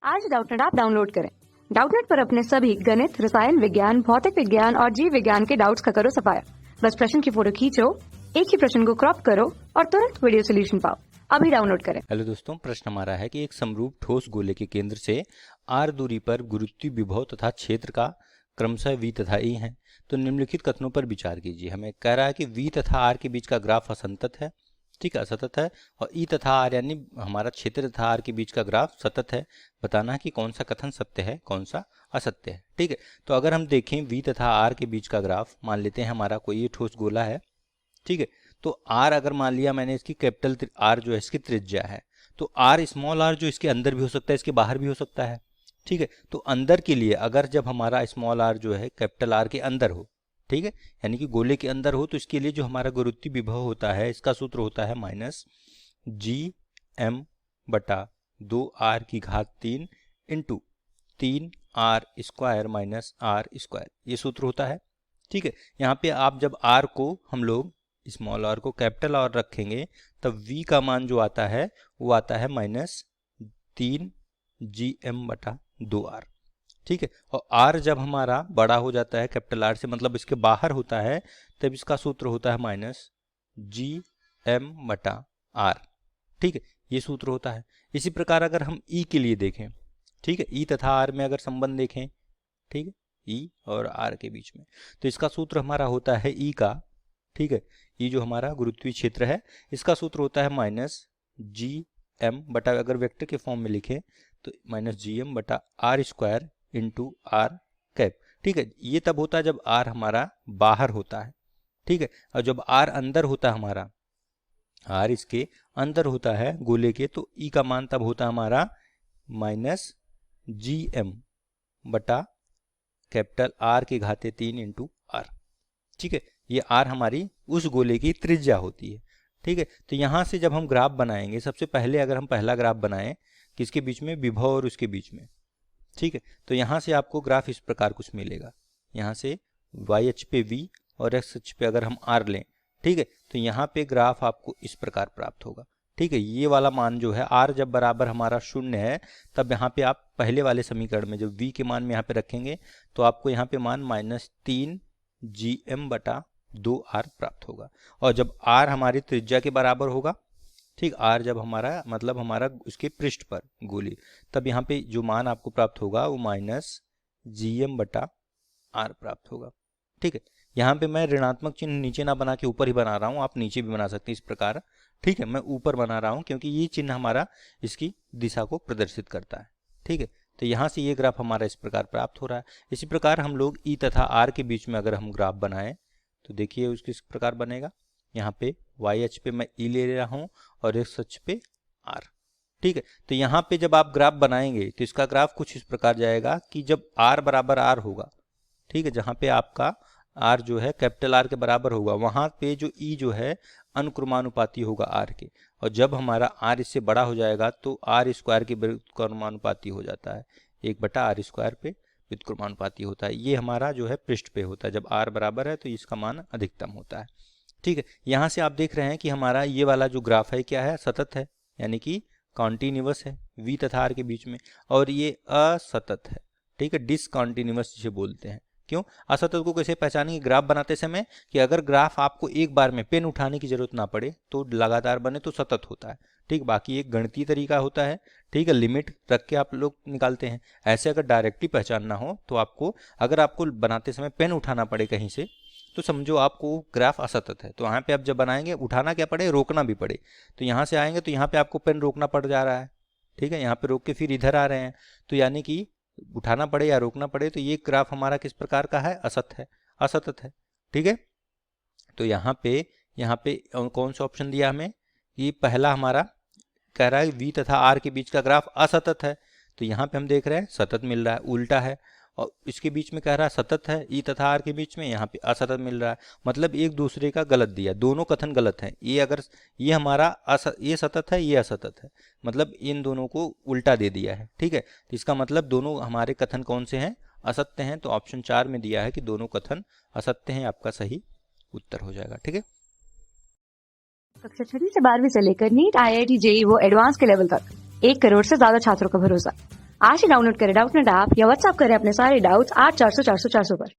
आज Doubtnut app download करें। Doubtnut पर अपने सभी गणित, रसायन विज्ञान, भौतिक विज्ञान और जीव विज्ञान के डाउट्स का करो सफाया। बस प्रश्न की फोटो खींचो, एक ही प्रश्न को क्रॉप करो और तुरंत वीडियो सोल्यूशन पाओ। अभी डाउनलोड करें। हेलो दोस्तों, प्रश्न हमारा है कि एक समरूप ठोस गोले के केंद्र से r दूरी पर गुरुत्वीय विभव तथा क्षेत्र का क्रमशः v तथा e है। तो निम्नलिखित कथनों पर विचार कीजिए। हमें कह रहा है कि v तथा r के बीच का ग्राफ असंतत है, ठीक है, असतत है, और e तथा r यानी हमारा क्षेत्र तथा r के बीच का ग्राफ सतत है। बताना है कि कौन सा कथन सत्य है, कौन सा असत्य है। ठीक है, तो अगर हम देखें v तथा r के बीच का ग्राफ, मान लेते हैं हमारा कोई ये ठोस गोला है, ठीक है, तो r अगर मान लिया मैंने इसकी कैपिटल R जो है इसकी त्रिज्या है, तो r स्मॉल r जो इसके अंदर भी हो सकता है, इसके बाहर भी हो सकता है। ठीक है, तो अंदर के लिए अगर जब हमारा स्मॉल r जो है कैपिटल R के अंदर हो, ठीक है, यानी कि गोले के अंदर हो, तो इसके लिए जो हमारा गुरुत्वीय विभव होता है इसका सूत्र होता है -GM/2r⁴ into 3r² minus r², ये सूत्र होता है। ठीक है, यहाँ पे आप जब r को हम लोग स्मॉल r को कैपिटल R रखेंगे तब v का मान जो आता है वो आता है -3GM/2r। ठीक है, और r जब हमारा बड़ा हो जाता है कैपिटल R से, मतलब इसके बाहर होता है, तब इसका सूत्र होता है -GM/r। ठीक है, ये सूत्र होता है। इसी प्रकार अगर हम e के लिए देखें, ठीक है, e तथा r में अगर संबंध देखें, ठीक है, e और r के बीच में, तो इसका सूत्र हमारा होता है e का, ठीक है, ये जो हमारा गुरुत्वीय क्षेत्र है इसका सूत्र होता है -GM अगर वेक्टर के फॉर्म में लिखें तो -GM/r² इंटू r कैप। ठीक है, ये तब होता है जब r हमारा बाहर होता है, ठीक है, और जब r अंदर होता है हमारा, r इसके अंदर होता है गोले के, तो e का मान तब होता है हमारा -GM/3 इंटू r। ठीक है, ये r हमारी उस गोले की त्रिज्या होती है। ठीक है, तो यहाँ से जब हम ग्राफ बनाएंगे, सबसे पहले अगर हम पहला ग्राफ बनाएं किसके बीच में, विभव और उसके बीच में, ठीक है, तो यहाँ से आपको ग्राफ इस प्रकार कुछ मिलेगा। यहाँ से y अक्ष पे v और x अक्ष पे अगर हम r लें, ठीक है, तो यहाँ पे ग्राफ आपको इस प्रकार प्राप्त होगा। ठीक है, ये वाला मान जो है r जब बराबर हमारा 0 है, तब यहाँ पे आप पहले वाले समीकरण में जब v के मान में यहाँ पे रखेंगे तो आपको यहाँ पे मान -3GM/2r प्राप्त होगा। और जब r हमारी त्रिज्या के बराबर होगा, ठीक, r जब हमारा मतलब हमारा उसके पृष्ठ पर गोली, तब यहाँ पे जो मान आपको प्राप्त होगा वो -GM/r प्राप्त होगा। ठीक है, यहाँ पे मैं ऋणात्मक चिन्ह नीचे ना बना के ऊपर ही बना रहा हूँ, आप नीचे भी बना सकते हैं इस प्रकार। ठीक है, मैं ऊपर बना रहा हूँ क्योंकि ये चिन्ह हमारा इसकी दिशा को प्रदर्शित करता है। ठीक है, तो यहाँ से ये ग्राफ हमारा इस प्रकार प्राप्त हो रहा है। इसी प्रकार हम लोग e तथा r के बीच में अगर हम ग्राफ बनाएं तो देखिए उसके इस प्रकार बनेगा। यहाँ पे y अक्ष पे मैं e ले रहा हूँ और x अक्ष पे r। ठीक है, तो यहाँ पे जब आप ग्राफ बनाएंगे तो इसका ग्राफ कुछ इस प्रकार जाएगा कि जब r बराबर r होगा, ठीक है, जहाँ पे आपका r जो है कैपिटल R के बराबर होगा, वहाँ पे जो e जो है अनुक्रमानुपाती होगा r के, और जब हमारा r इससे बड़ा हो जाएगा तो r² के व्युत्क्रमानुपाती हो जाता है, 1/r² पे व्युत्क्रमानुपाती होता है। ये हमारा जो है पृष्ठ पे होता है, जब r बराबर है तो इसका मान अधिकतम होता है। ठीक है, यहाँ से आप देख रहे हैं कि हमारा ये वाला जो ग्राफ है क्या है, सतत है, यानी कि कॉन्टिन्यूअस है v तथा r के बीच में, और ये असतत है। ठीक है, डिसकॉन्टिन्यूअस जिसे बोलते हैं। क्यों असतत को कैसे पहचानेंगे, ग्राफ बनाते समय कि अगर ग्राफ आपको एक बार में पेन उठाने की जरूरत ना पड़े तो लगातार बने तो सतत होता है। ठीक, बाकी एक गणितीय तरीका होता है, ठीक है, लिमिट रख के आप लोग निकालते हैं। ऐसे अगर डायरेक्टली पहचानना हो तो आपको, अगर आपको बनाते समय पेन उठाना पड़े कहीं से, तो समझो आपको ग्राफ असतत है, तो यहाँ पे आप जब बनाएंगे उठाना क्या पड़े, रोकना भी पड़े, तो यहाँ से आएंगे तो यहाँ पे आपको पेन रोकना पड़ जा रहा है। ठीक है, यहाँ पे रोक के फिर इधर आ रहे हैं, तो यानी कि उठाना पड़े या रोकना पड़े, तो ये ग्राफ हमारा किस प्रकार का है, असतत है। ठीक है, तो यहाँ पे कौन सा ऑप्शन दिया हमें, ये पहला हमारा कह रहा है v तथा r के बीच का ग्राफ असतत है, तो यहाँ पे हम देख रहे हैं सतत मिल रहा है, उल्टा है, और इसके बीच में कह रहा है सतत है, e तथा r के बीच में यहाँ पे असतत मिल रहा है, मतलब एक दूसरे का गलत दिया, दोनों कथन गलत हैं। ये अगर ये हमारा ये सतत है, ये असतत है, मतलब इन दोनों को उल्टा दे दिया है। ठीक है, तो इसका मतलब दोनों हमारे कथन कौन से हैं, असत्य हैं, तो ऑप्शन 4 में दिया है कि दोनों कथन असत्य हैं, आपका सही उत्तर हो जाएगा। ठीक है, कक्षा 6 से 12वीं से लेकर नीट, IIT, JEE वो एडवांस के लेवल तक 1 करोड़ से ज्यादा छात्रों का भरोसा। आज ही डाउनलोड करें डाउटनेट ऐप या व्हाट्सएप करें अपने सारे डाउट्स 8400 400 400 पर।